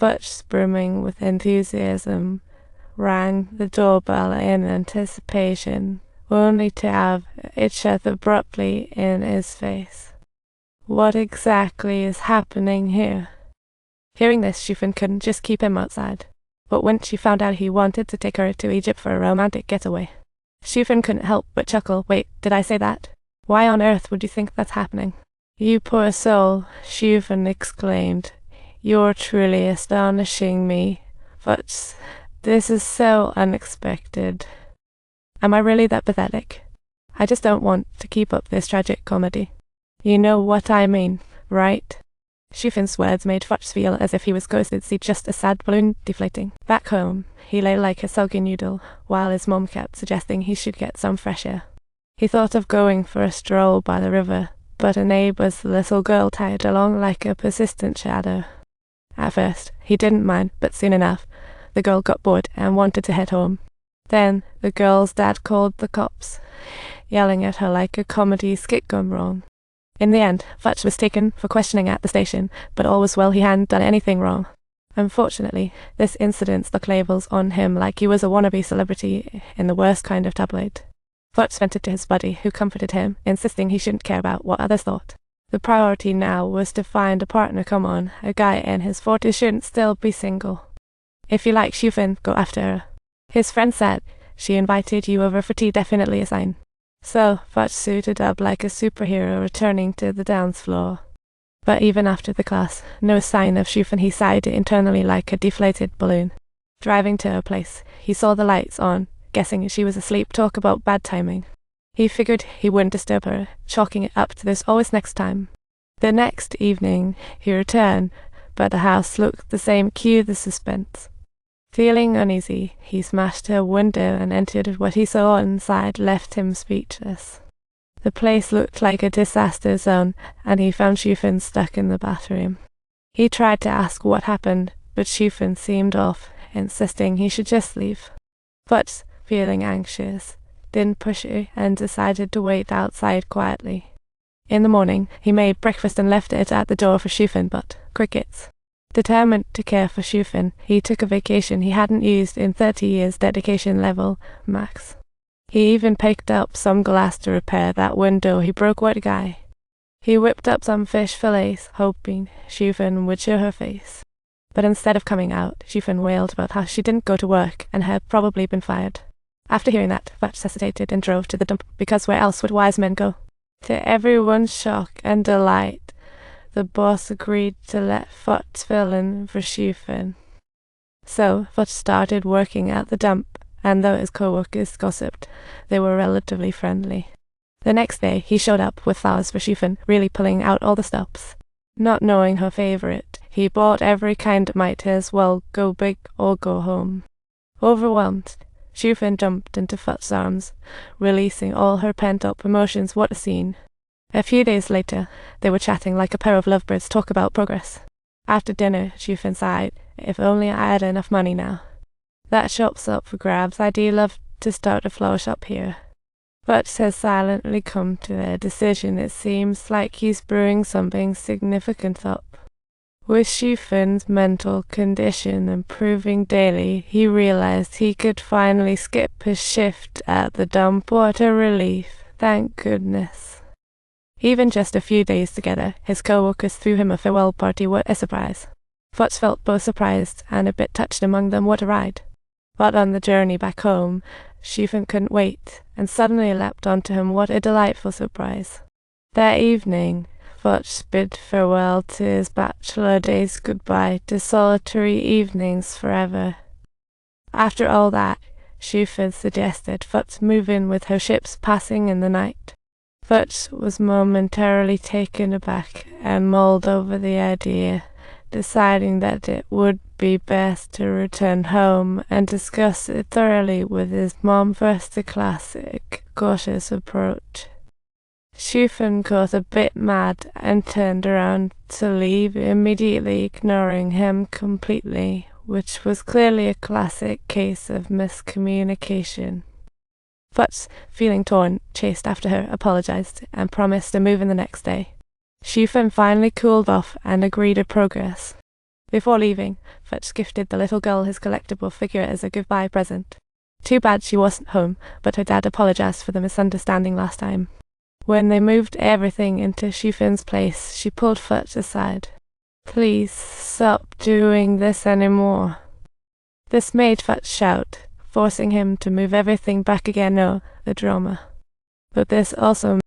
Futch, brimming with enthusiasm, rang the doorbell in anticipation, only to have it shut abruptly in his face. What exactly is happening here? Hearing this, Shufin couldn't just keep him outside. But when she found out he wanted to take her to Egypt for a romantic getaway, Shufin couldn't help but chuckle. Wait, did I say that? Why on earth would you think that's happening? You poor soul, Shufin exclaimed. You're truly astonishing me, Futch. This is so unexpected. Am I really that pathetic? I just don't want to keep up this tragic comedy. You know what I mean, right? Shufin's words made Futch feel as if he was ghosted, see just a sad balloon deflating. Back home, he lay like a soggy noodle, while his mom kept suggesting he should get some fresh air. He thought of going for a stroll by the river, but a neighbour's little girl tagged along like a persistent shadow. At first, he didn't mind, but soon enough, the girl got bored and wanted to head home. Then, the girl's dad called the cops, yelling at her like a comedy skit gone wrong. In the end, Futch was taken for questioning at the station, but all was well, he hadn't done anything wrong. Unfortunately, this incident stuck labels on him like he was a wannabe celebrity in the worst kind of tabloid. Futch vented to his buddy, who comforted him, insisting he shouldn't care about what others thought. The priority now was to find a partner. Come on, a guy in his 40s shouldn't still be single. If you like Shufin, go after her. His friend said, she invited you over for tea, definitely a sign. So, Futch suited up like a superhero, returning to the dance floor. But even after the class, no sign of Shufin. He sighed internally like a deflated balloon. Driving to her place, he saw the lights on, guessing she was asleep. Talk about bad timing. He figured he wouldn't disturb her, chalking it up to "there's always next time." The next evening, he returned, but the house looked the same. Cue the suspense. Feeling uneasy, he smashed her window and entered. What he saw inside left him speechless. The place looked like a disaster zone, and he found Shufin stuck in the bathroom. He tried to ask what happened, but Shufin seemed off, insisting he should just leave. But, feeling anxious, didn't push her and decided to wait outside quietly. In the morning, he made breakfast and left it at the door for Shufin, but crickets. Determined to care for Shufin, he took a vacation he hadn't used in 30 years, dedication level max. He even picked up some glass to repair that window he broke. What a guy. He whipped up some fish fillets, hoping Shufin would show her face. But instead of coming out, Shufin wailed about how she didn't go to work and had probably been fired. After hearing that, Futch hesitated and drove to the dump, because where else would wise men go? To everyone's shock and delight, the boss agreed to let Futch fill in for Shufin. So, Futch started working at the dump, and though his co-workers gossiped, they were relatively friendly. The next day, he showed up with flowers for Shufin, really pulling out all the stops. Not knowing her favorite, he bought every kind. Might as well go big or go home. Overwhelmed, Shufin jumped into Futch's arms, releasing all her pent-up emotions. What a scene. A few days later, they were chatting like a pair of lovebirds. Talk about progress. After dinner, Shufin sighed, if only I had enough money now. That shop's up for grabs. I'd love to start a flower shop here. Futch has silently come to a decision. It seems like he's brewing something significant up. With Shufin's mental condition improving daily, he realized he could finally skip his shift at the dump. What a relief, thank goodness. Even just a few days together, his co-workers threw him a farewell party. What a surprise. Futch felt both surprised and a bit touched among them. What a ride. But on the journey back home, Shufin couldn't wait, and suddenly leapt onto him. What a delightful surprise. That evening, Futch bid farewell to his bachelor days, goodbye to solitary evenings forever. After all that, Shufin suggested Futch move in with her, ships passing in the night. Futch was momentarily taken aback and mulled over the idea, deciding that it would be best to return home and discuss it thoroughly with his mom. First, a classic, cautious approach. Shufin got a bit mad and turned around to leave, immediately ignoring him completely, which was clearly a classic case of miscommunication. Futch, feeling torn, chased after her, apologized, and promised to move in the next day. Shufin finally cooled off and agreed to progress. Before leaving, Fudge gifted the little girl his collectible figure as a goodbye present. Too bad she wasn't home, but her dad apologized for the misunderstanding last time. When they moved everything into Shufin's place, she pulled Fudge aside. "Please stop doing this anymore." This made Fudge shout, forcing him to move everything back again. No, the drama. But this also